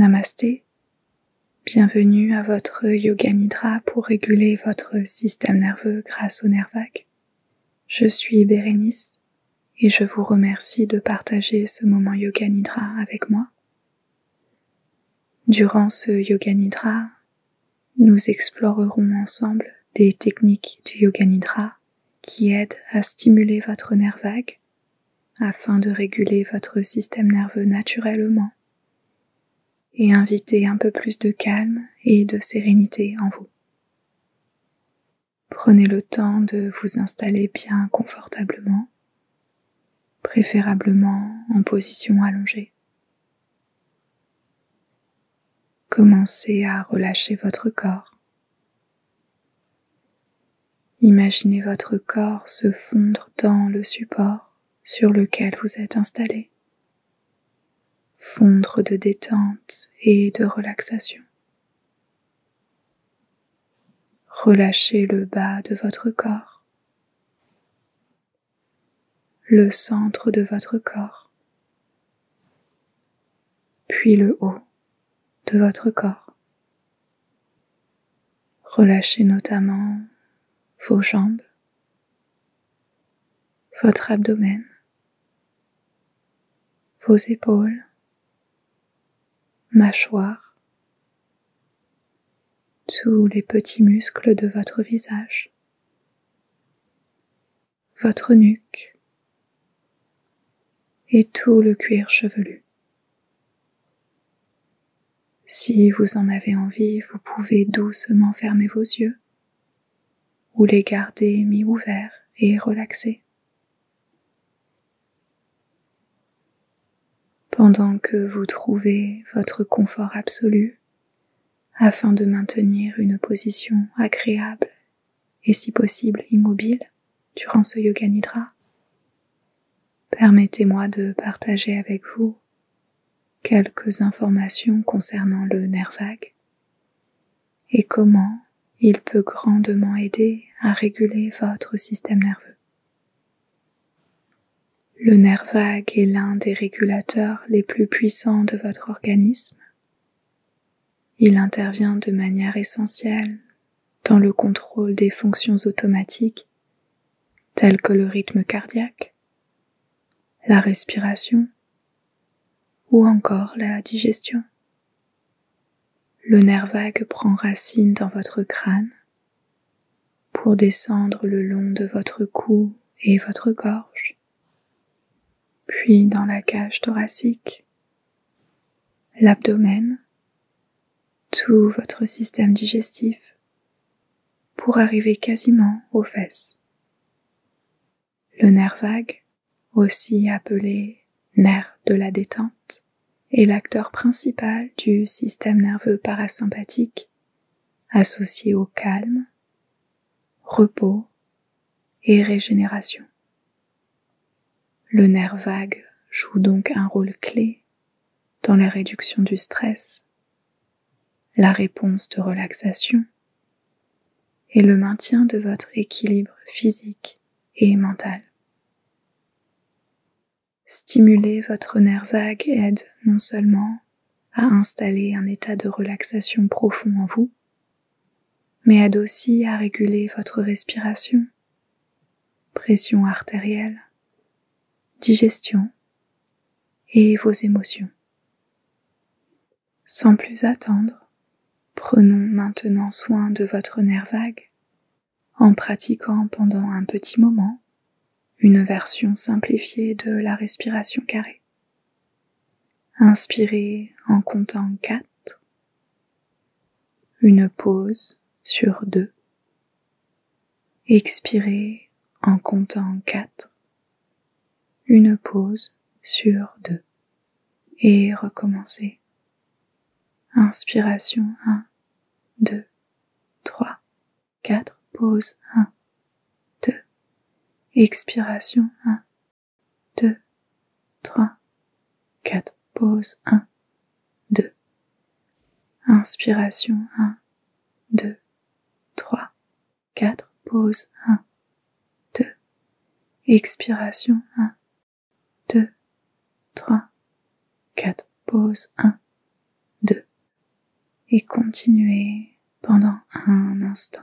Namasté, bienvenue à votre Yoga Nidra pour réguler votre système nerveux grâce au nerf vague. Je suis Bérénice et je vous remercie de partager ce moment Yoga Nidra avec moi. Durant ce Yoga Nidra, nous explorerons ensemble des techniques du Yoga Nidra qui aident à stimuler votre nerf vague afin de réguler votre système nerveux naturellement et inviter un peu plus de calme et de sérénité en vous. Prenez le temps de vous installer bien confortablement, préférablement en position allongée. Commencez à relâcher votre corps. Imaginez votre corps se fondre dans le support sur lequel vous êtes installé. Fondre de détente et de relaxation. Relâchez le bas de votre corps, le centre de votre corps, puis le haut de votre corps. Relâchez notamment vos jambes, votre abdomen, vos épaules, mâchoire, tous les petits muscles de votre visage, votre nuque et tout le cuir chevelu. Si vous en avez envie, vous pouvez doucement fermer vos yeux ou les garder mi-ouverts et relaxés. Pendant que vous trouvez votre confort absolu afin de maintenir une position agréable et si possible immobile durant ce Yoga Nidra, permettez-moi de partager avec vous quelques informations concernant le nerf vague et comment il peut grandement aider à réguler votre système nerveux. Le nerf vague est l'un des régulateurs les plus puissants de votre organisme. Il intervient de manière essentielle dans le contrôle des fonctions automatiques telles que le rythme cardiaque, la respiration ou encore la digestion. Le nerf vague prend racine dans votre crâne pour descendre le long de votre cou et votre gorge, puis dans la cage thoracique, l'abdomen, tout votre système digestif, pour arriver quasiment aux fesses. Le nerf vague, aussi appelé nerf de la détente, est l'acteur principal du système nerveux parasympathique, associé au calme, repos et régénération. Le nerf vague joue donc un rôle clé dans la réduction du stress, la réponse de relaxation et le maintien de votre équilibre physique et mental. Stimuler votre nerf vague aide non seulement à installer un état de relaxation profond en vous, mais aide aussi à réguler votre respiration, pression artérielle, digestion et vos émotions. Sans plus attendre, prenons maintenant soin de votre nerf vague en pratiquant pendant un petit moment une version simplifiée de la respiration carrée. Inspirez en comptant 4, une pause sur 2, expirez en comptant 4, une pause sur 2 et recommencez. Inspiration 1, 2, 3, 4, pause 1, 2, expiration 1, 2, 3, 4, pause 1, 2, inspiration 1, 2, 3, 4, pause 1, 2, expiration 1, 2, 3, 4, pause 1, 2. et continuez pendant un instant.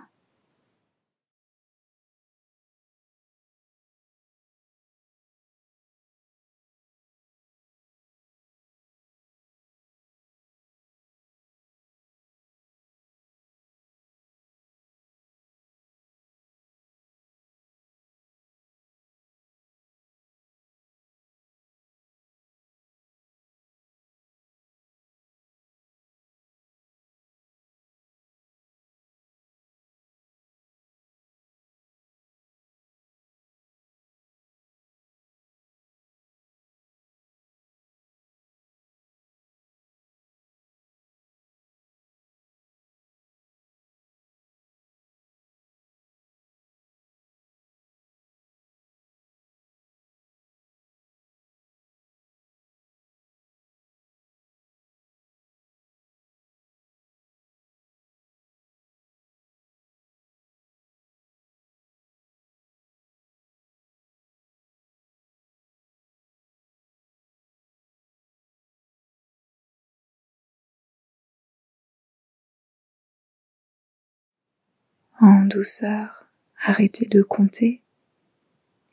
En douceur, arrêtez de compter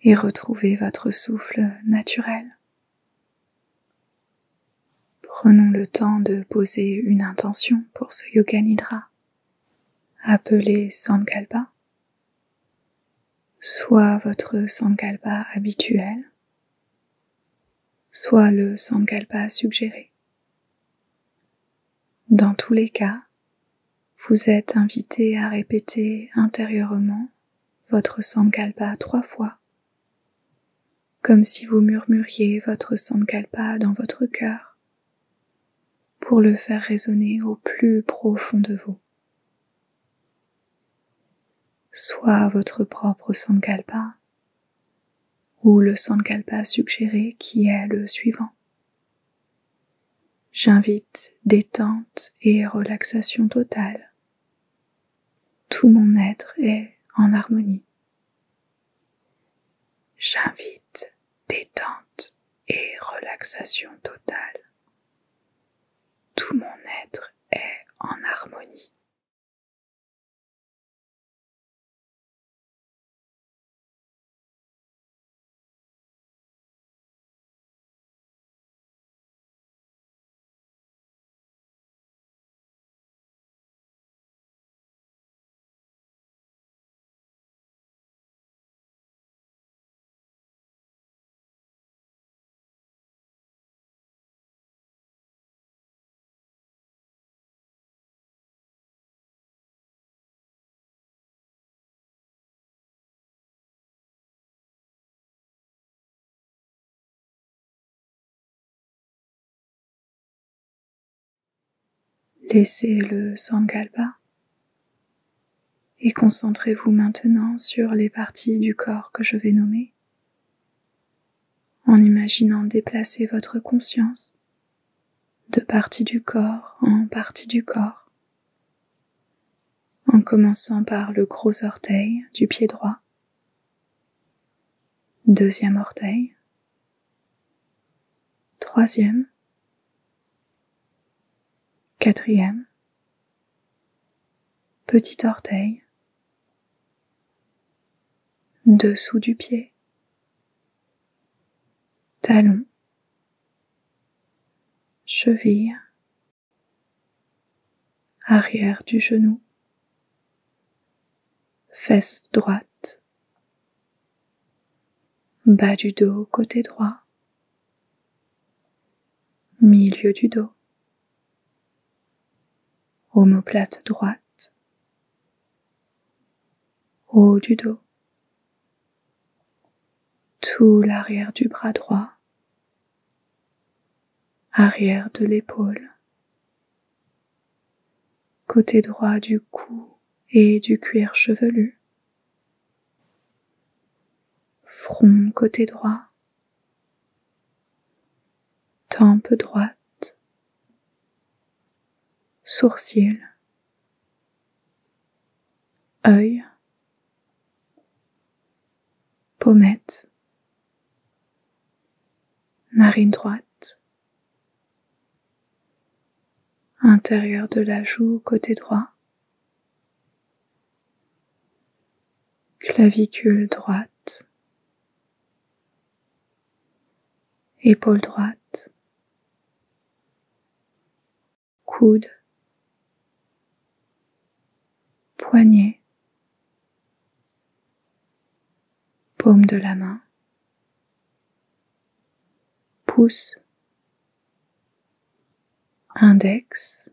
et retrouvez votre souffle naturel. Prenons le temps de poser une intention pour ce yoga nidra, appelé Sankalpa, soit votre Sankalpa habituel, soit le Sankalpa suggéré. Dans tous les cas, vous êtes invité à répéter intérieurement votre Sankalpa 3 fois, comme si vous murmuriez votre Sankalpa dans votre cœur, pour le faire résonner au plus profond de vous. Soit votre propre Sankalpa, ou le Sankalpa suggéré qui est le suivant. J'invite détente et relaxation totale. Tout mon être est en harmonie. J'invite détente et relaxation totale. Tout mon être est en harmonie. Laissez le Sankalpa et concentrez-vous maintenant sur les parties du corps que je vais nommer, en imaginant déplacer votre conscience de partie du corps en partie du corps, en commençant par le gros orteil du pied droit, deuxième orteil, troisième, quatrième, petit orteil, dessous du pied, talon, cheville, arrière du genou, fesse droite, bas du dos côté droit, milieu du dos, omoplate droite, haut du dos, tout l'arrière du bras droit, arrière de l'épaule, côté droit du cou et du cuir chevelu, front côté droit, tempe droite, sourcils, œil, pommette, narine droite, intérieur de la joue côté droit, clavicule droite, épaule droite, coude, poignet, paume de la main, pouce, index,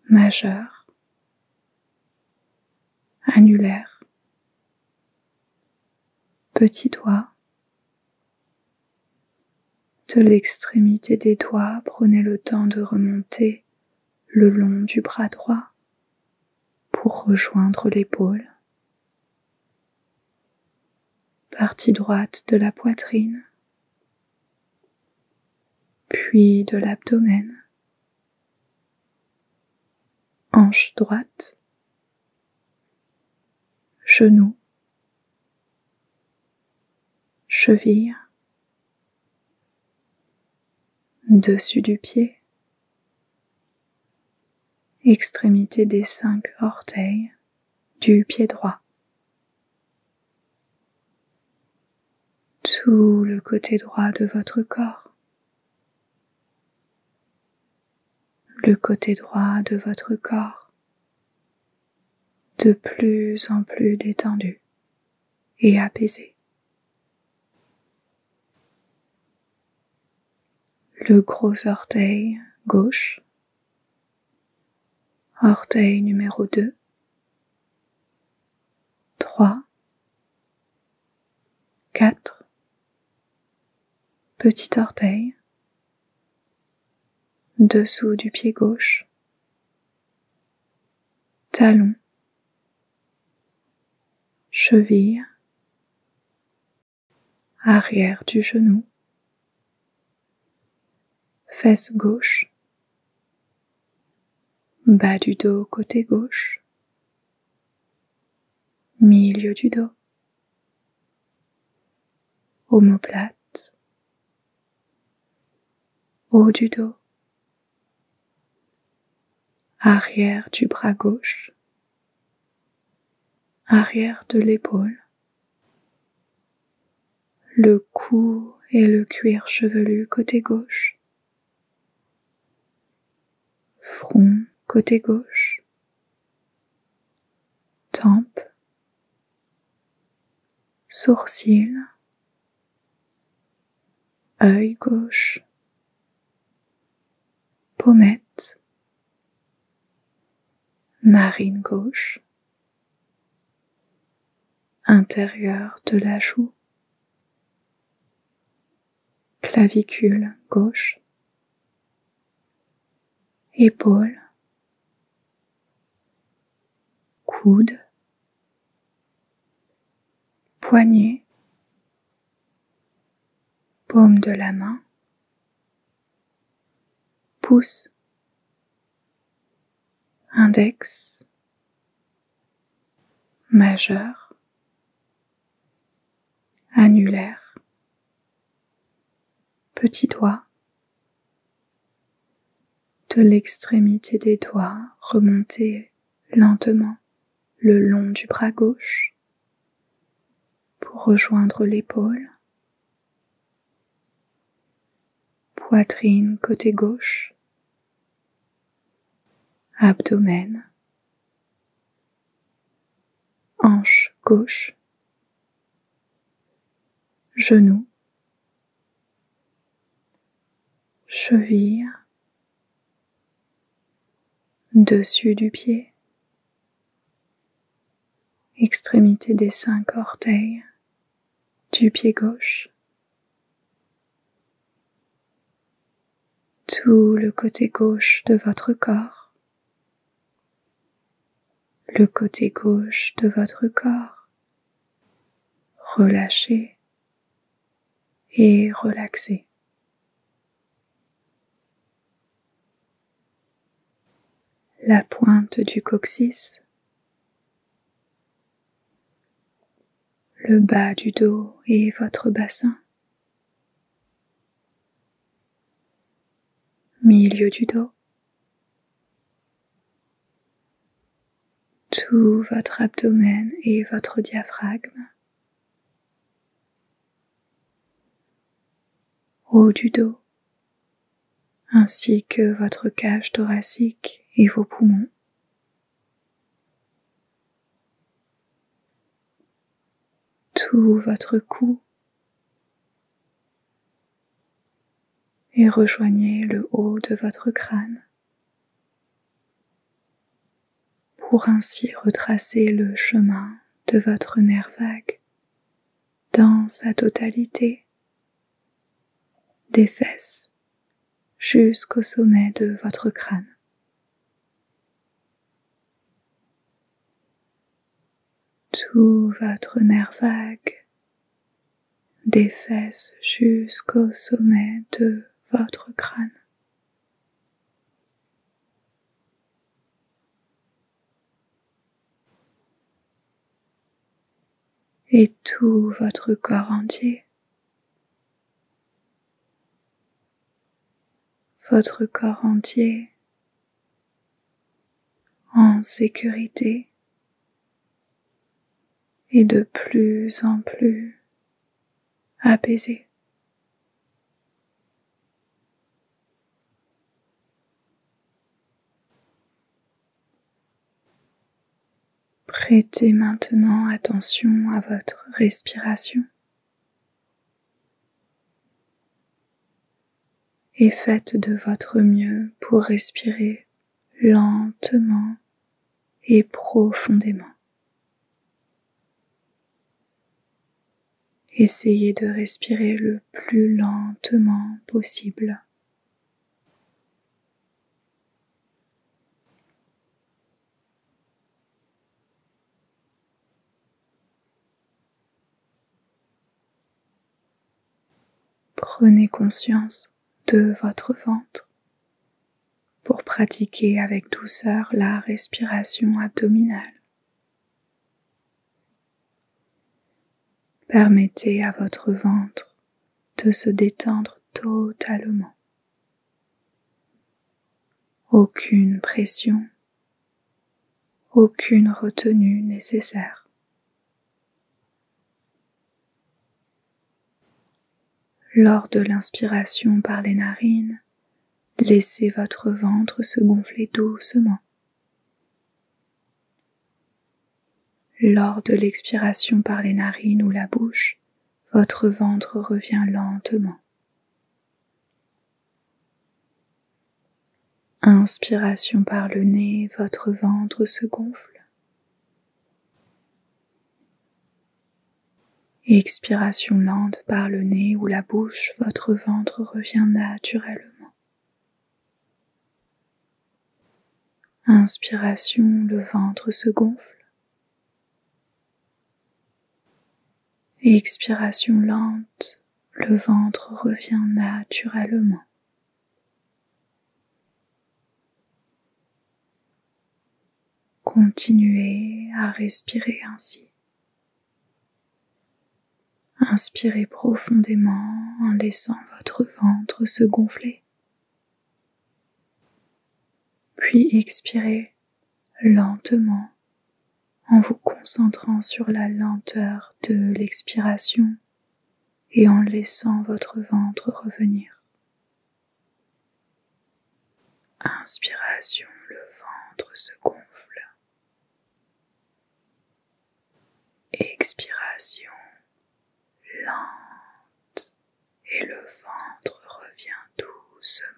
majeur, annulaire, petit doigt. De l'extrémité des doigts, prenez le temps de remonter le long du bras droit pour rejoindre l'épaule. Partie droite de la poitrine, puis de l'abdomen. Hanche droite, genou, cheville, dessus du pied, extrémité des 5 orteils du pied droit. Tout le côté droit de votre corps, le côté droit de votre corps, de plus en plus détendu et apaisé. Le gros orteil gauche, orteil numéro 2, 3, 4, petit orteil, dessous du pied gauche, talon, cheville, arrière du genou, fesse gauche, bas du dos côté gauche, milieu du dos, omoplate, haut du dos, arrière du bras gauche, arrière de l'épaule, le cou et le cuir chevelu côté gauche, front côté gauche, tempe, sourcils, œil gauche, pommette, narine gauche, intérieur de la joue, clavicule gauche, épaule, coude, poignet, paume de la main, pouce, index, majeur, annulaire, petit doigt. De l'extrémité des doigts, remontez lentement le long du bras gauche pour rejoindre l'épaule, poitrine côté gauche, abdomen, hanche gauche, genou, cheville, dessus du pied, extrémité des 5 orteils du pied gauche, tout le côté gauche de votre corps, le côté gauche de votre corps, relâché et relaxé. La pointe du coccyx, le bas du dos et votre bassin, milieu du dos, tout votre abdomen et votre diaphragme, haut du dos, ainsi que votre cage thoracique et vos poumons. Tout votre cou et rejoignez le haut de votre crâne pour ainsi retracer le chemin de votre nerf vague dans sa totalité, des fesses jusqu'au sommet de votre crâne. Tout votre nerf vague, des fesses jusqu'au sommet de votre crâne. Et tout votre corps entier, votre corps entier en sécurité et de plus en plus apaisé. Prêtez maintenant attention à votre respiration et faites de votre mieux pour respirer lentement et profondément. Essayez de respirer le plus lentement possible. Prenez conscience de votre ventre pour pratiquer avec douceur la respiration abdominale. Permettez à votre ventre de se détendre totalement. Aucune pression, aucune retenue nécessaire. Lors de l'inspiration par les narines, laissez votre ventre se gonfler doucement. Lors de l'expiration par les narines ou la bouche, votre ventre revient lentement. Inspiration par le nez, votre ventre se gonfle. Expiration lente par le nez ou la bouche, votre ventre revient naturellement. Inspiration, le ventre se gonfle. Expiration lente, le ventre revient naturellement. Continuez à respirer ainsi. Inspirez profondément en laissant votre ventre se gonfler. Puis expirez lentement en vous concentrant sur la lenteur de l'expiration et en laissant votre ventre revenir. Inspiration, le ventre se gonfle. Expiration lente et le ventre revient doucement.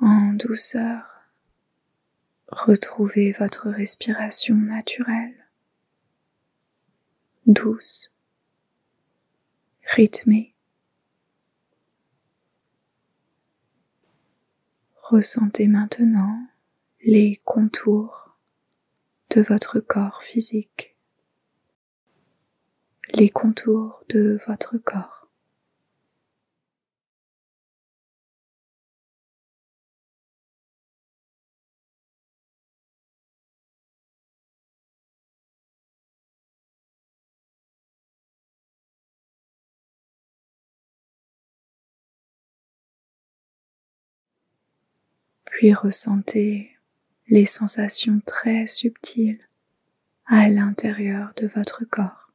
En douceur, retrouvez votre respiration naturelle, douce, rythmée. Ressentez maintenant les contours de votre corps physique, les contours de votre corps. Puis ressentez les sensations très subtiles à l'intérieur de votre corps.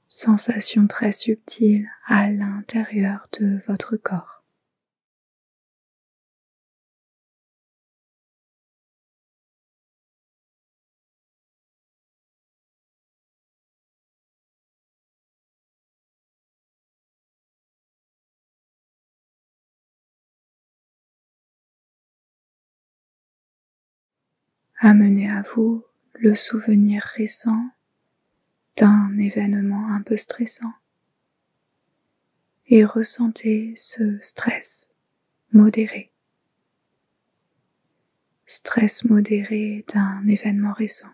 Sensations très subtiles à l'intérieur de votre corps. Amenez à vous le souvenir récent d'un événement un peu stressant et ressentez ce stress modéré. Stress modéré d'un événement récent.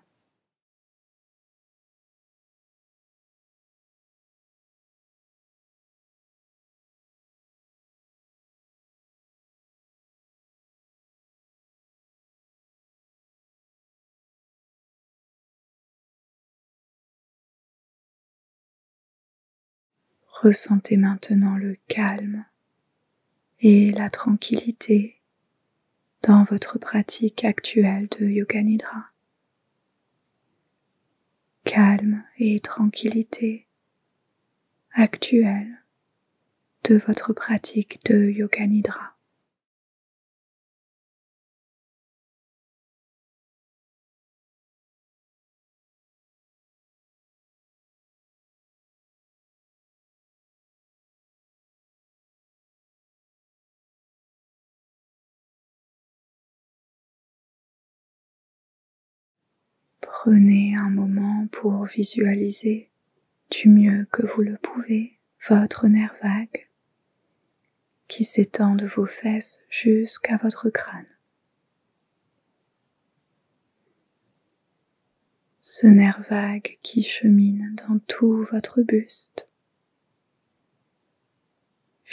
Ressentez maintenant le calme et la tranquillité dans votre pratique actuelle de Yoga Nidra. Calme et tranquillité actuelle de votre pratique de Yoga Nidra. Prenez un moment pour visualiser du mieux que vous le pouvez votre nerf vague qui s'étend de vos fesses jusqu'à votre crâne. Ce nerf vague qui chemine dans tout votre buste.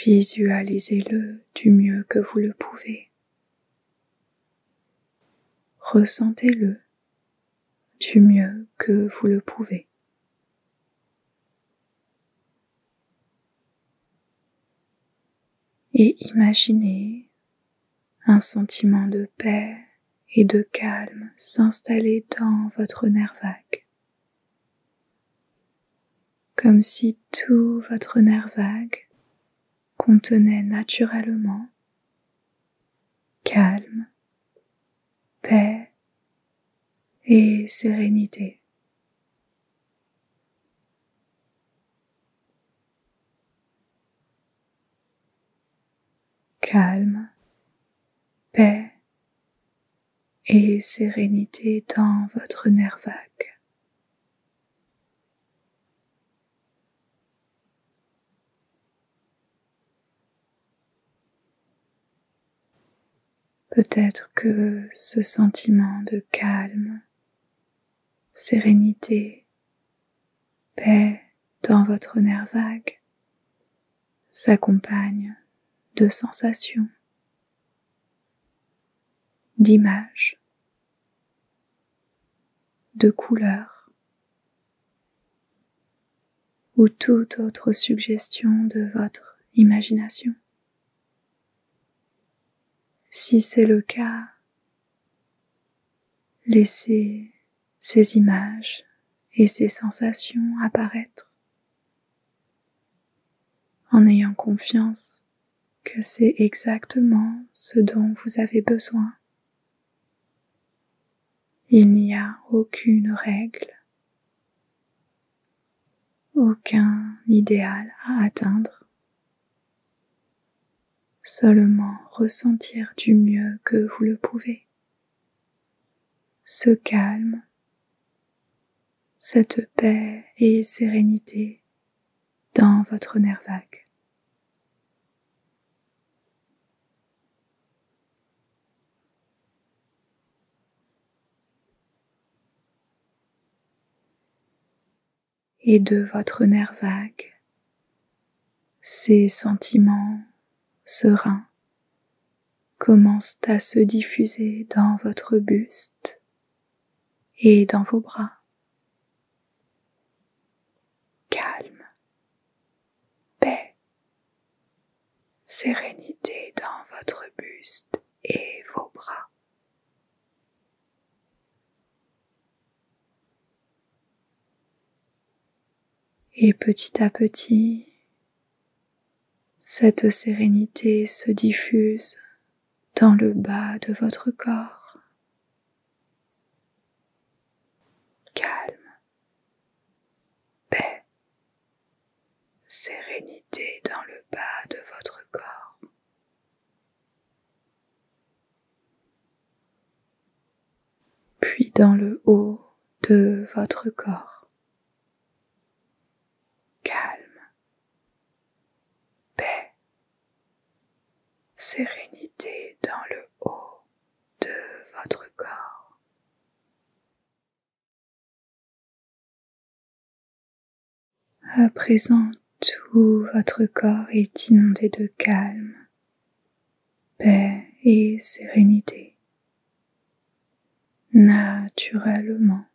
Visualisez-le du mieux que vous le pouvez. Ressentez-le du mieux que vous le pouvez. Et imaginez un sentiment de paix et de calme s'installer dans votre nerf vague. Comme si tout votre nerf vague contenait naturellement calme, paix et sérénité. Calme, paix et sérénité dans votre nerf vague. Peut-être que ce sentiment de calme, sérénité, paix dans votre nerf vague s'accompagne de sensations, d'images, de couleurs ou toute autre suggestion de votre imagination. Si c'est le cas, laissez ces images et ces sensations apparaître en ayant confiance que c'est exactement ce dont vous avez besoin. Il n'y a aucune règle, aucun idéal à atteindre. Seulement ressentir du mieux que vous le pouvez ce calme, cette paix et sérénité dans votre nerf vague. Et de votre nerf vague, ces sentiments sereins commencent à se diffuser dans votre buste et dans vos bras. Calme, paix, sérénité dans votre buste et vos bras. Et petit à petit, cette sérénité se diffuse dans le bas de votre corps. Calme, paix, sérénité dans le bas de votre corps. Puis dans le haut de votre corps. Calme, paix, sérénité dans le haut de votre corps. À présent, tout votre corps est inondé de calme, paix et sérénité. Naturellement.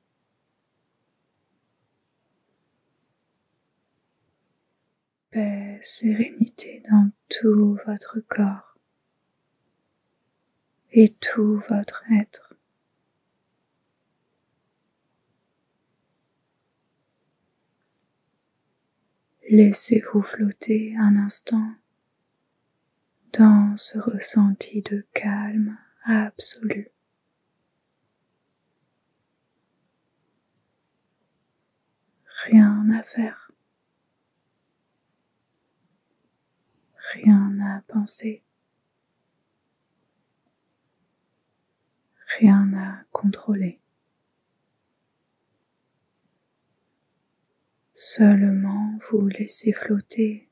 Paix, sérénité dans tout votre corps et tout votre être. Laissez-vous flotter un instant dans ce ressenti de calme absolu. Rien à faire, rien à penser, rien à contrôler. Seulement vous laissez flotter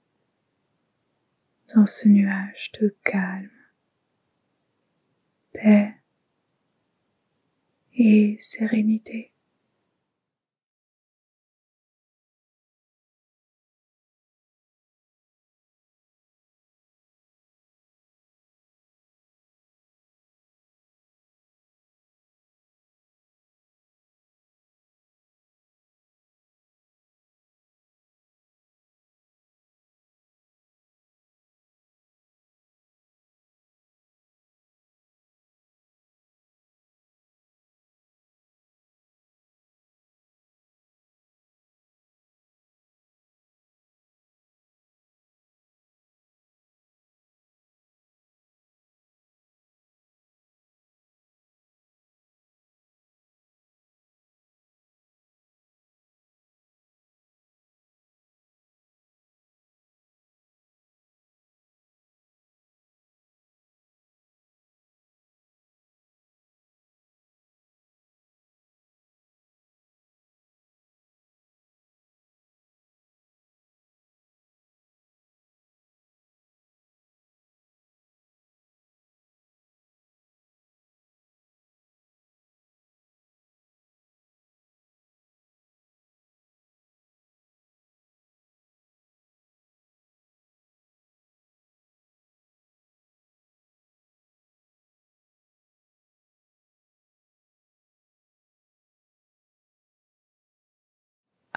dans ce nuage de calme, paix et sérénité.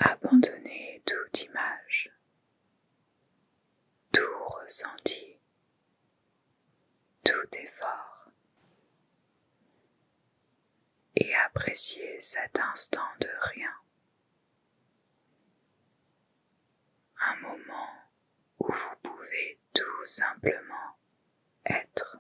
Abandonnez toute image, tout ressenti, tout effort et appréciez cet instant de rien. Un moment où vous pouvez tout simplement être.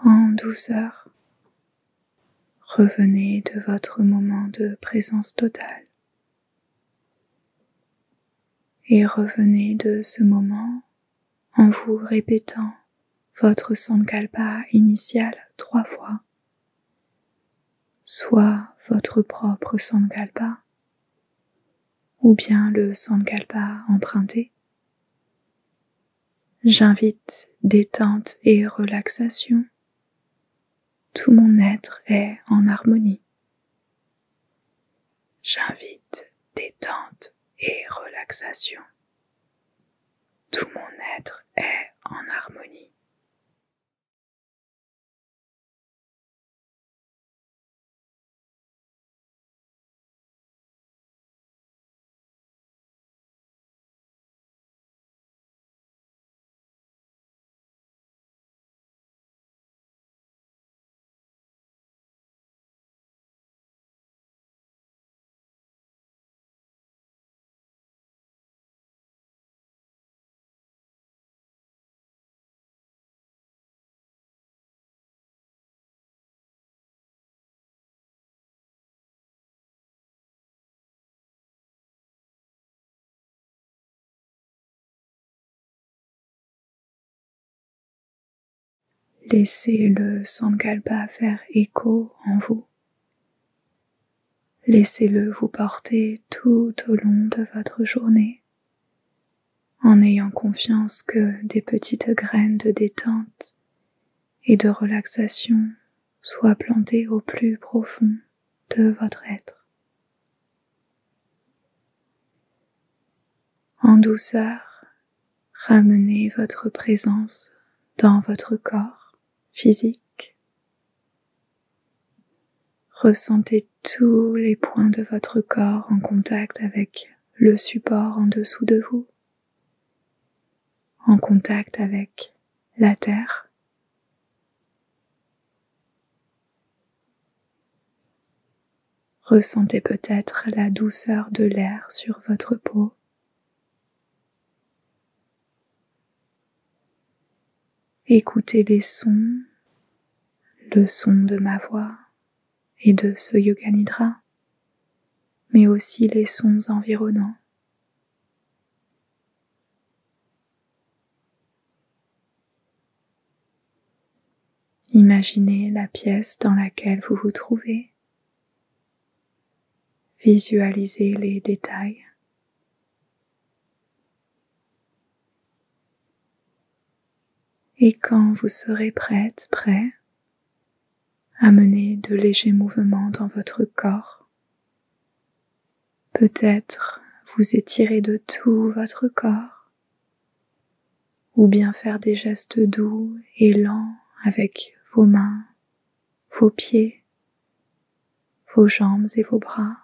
En douceur, revenez de votre moment de présence totale et revenez de ce moment en vous répétant votre Sankalpa initial 3 fois, soit votre propre Sankalpa ou bien le Sankalpa emprunté. J'invite détente et relaxation. Tout mon être est en harmonie. J'invite détente et relaxation. Tout mon être est en harmonie. Laissez le Sankalpa faire écho en vous. Laissez-le vous porter tout au long de votre journée, en ayant confiance que des petites graines de détente et de relaxation soient plantées au plus profond de votre être. En douceur, ramenez votre présence dans votre corps physique. Ressentez tous les points de votre corps en contact avec le support en dessous de vous, en contact avec la terre. Ressentez peut-être la douceur de l'air sur votre peau. Écoutez les sons, le son de ma voix et de ce yoga nidra, mais aussi les sons environnants. Imaginez la pièce dans laquelle vous vous trouvez. Visualisez les détails. Et quand vous serez prêt, amenez de légers mouvements dans votre corps. Peut-être vous étirer de tout votre corps, ou bien faire des gestes doux et lents avec vos mains, vos pieds, vos jambes et vos bras.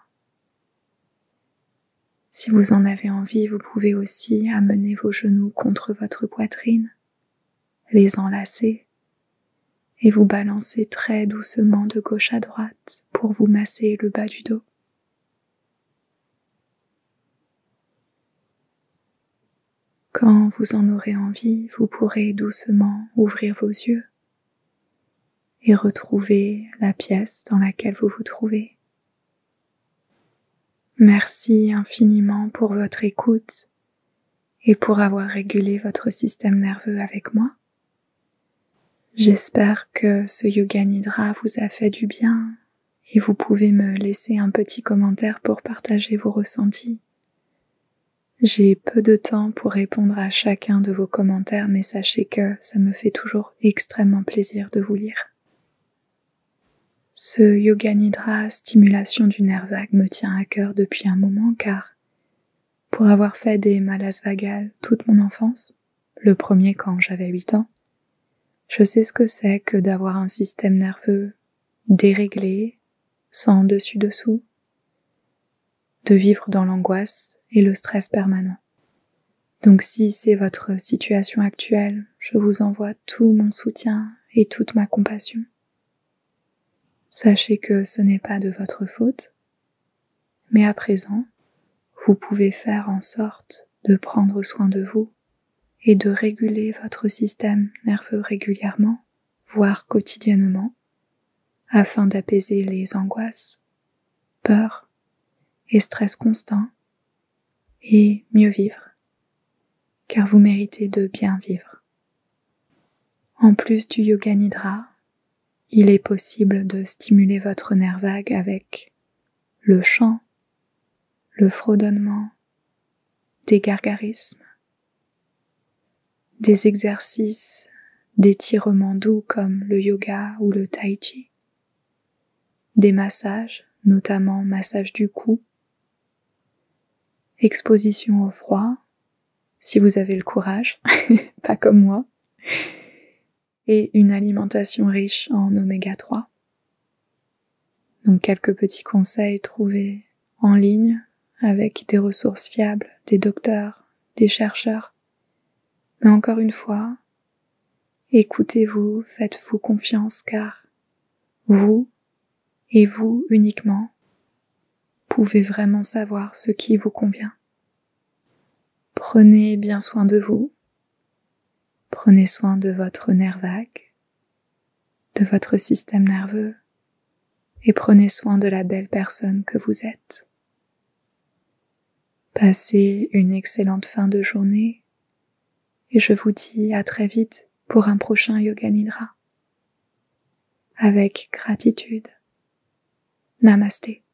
Si vous en avez envie, vous pouvez aussi amener vos genoux contre votre poitrine, les enlacer et vous balancer très doucement de gauche à droite pour vous masser le bas du dos. Quand vous en aurez envie, vous pourrez doucement ouvrir vos yeux et retrouver la pièce dans laquelle vous vous trouvez. Merci infiniment pour votre écoute et pour avoir régulé votre système nerveux avec moi. J'espère que ce yoga nidra vous a fait du bien et vous pouvez me laisser un petit commentaire pour partager vos ressentis. J'ai peu de temps pour répondre à chacun de vos commentaires, mais sachez que ça me fait toujours extrêmement plaisir de vous lire. Ce yoga nidra stimulation du nerf vague me tient à cœur depuis un moment car pour avoir fait des malas vagales toute mon enfance, le premier quand j'avais 8 ans, je sais ce que c'est que d'avoir un système nerveux déréglé, sans dessus-dessous, de vivre dans l'angoisse et le stress permanent. Donc si c'est votre situation actuelle, je vous envoie tout mon soutien et toute ma compassion. Sachez que ce n'est pas de votre faute, mais à présent, vous pouvez faire en sorte de prendre soin de vous et de réguler votre système nerveux régulièrement, voire quotidiennement, afin d'apaiser les angoisses, peurs et stress constants, et mieux vivre, car vous méritez de bien vivre. En plus du yoga nidra, il est possible de stimuler votre nerf vague avec le chant, le fredonnement, des gargarismes, des exercices d'étirement doux comme le yoga ou le tai chi, des massages, notamment massage du cou, exposition au froid, si vous avez le courage, pas comme moi, et une alimentation riche en oméga 3. Donc quelques petits conseils trouvés en ligne avec des ressources fiables, des docteurs, des chercheurs. Mais encore une fois, écoutez-vous, faites-vous confiance car vous et vous uniquement pouvez vraiment savoir ce qui vous convient. Prenez bien soin de vous, prenez soin de votre nerf vague, de votre système nerveux et prenez soin de la belle personne que vous êtes. Passez une excellente fin de journée et je vous dis à très vite pour un prochain Yoga Nidra. Avec gratitude. Namasté.